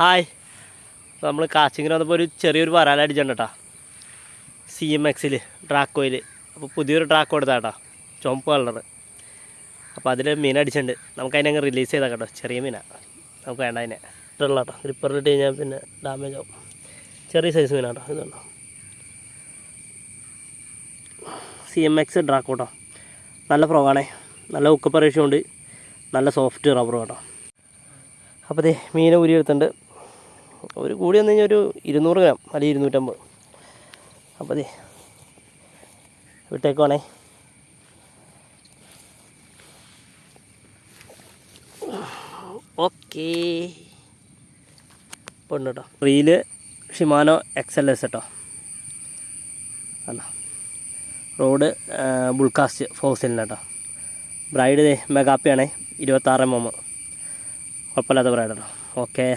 Hi. നമ്മൾ കാച്ചിങ്ങിന് വന്നപ്പോൾ ഒരു ചെറിയൊരു വരാല അടിച്ചിട്ടുണ്ട് കേട്ടോ, CMX ഡ്രാക്കോയിൽ. അപ്പോൾ പുതിയൊരു ഡ്രാക്കോ എടുത്താൽ കേട്ടോ, ചുവപ്പ് കളർ. അപ്പോൾ അതിൽ മീൻ അടിച്ചിട്ടുണ്ട്. നമുക്ക് അതിനെ അങ്ങ് റിലീസ് ചെയ്താൽ കേട്ടോ. ചെറിയ മീനാണ്, നമുക്ക് വേണ്ട അതിനെ ഇട്ടുള്ള കേട്ടോ. ഗ്രിപ്പറിലിട്ട് കഴിഞ്ഞാൽ പിന്നെ ഡാമേജ് ആവും. ചെറിയ സൈസ് മീനാണ് കേട്ടോ. ഇതുണ്ടോ, CMX ഡ്രാക്കോ കേട്ടോ. നല്ല ഫ്രോഗാണേ, നല്ല ഉക്ക് പരീക്ഷയുണ്ട്, നല്ല സോഫ്റ്റ് റബ്ബറും കേട്ടോ. അപ്പോൾ ദേ മീനെ ഊരി എടുത്തിട്ടുണ്ട്. ഒരു കൂടി വന്നു കഴിഞ്ഞാൽ ഒരു 200 ഗ്രാം അല്ലെങ്കിൽ 250. അപ്പോൾ ദേ വിട്ടേക്കുവാണേ. ഓക്കേ, ഇപ്പോൾ ഉണ്ട് കേട്ടോ. റീല് ഷിമാനോ XLS കേട്ടോ. അല്ല, റോഡ് ബുൾകാസ്റ്റ് ഫോസിലിന് കേട്ടോ. ബ്രൈഡ് മെഗാപ്പിയാണേ, 26 mm. കുഴപ്പമില്ലാത്ത ബ്രൈഡ് കേട്ടോ. ഓക്കേ.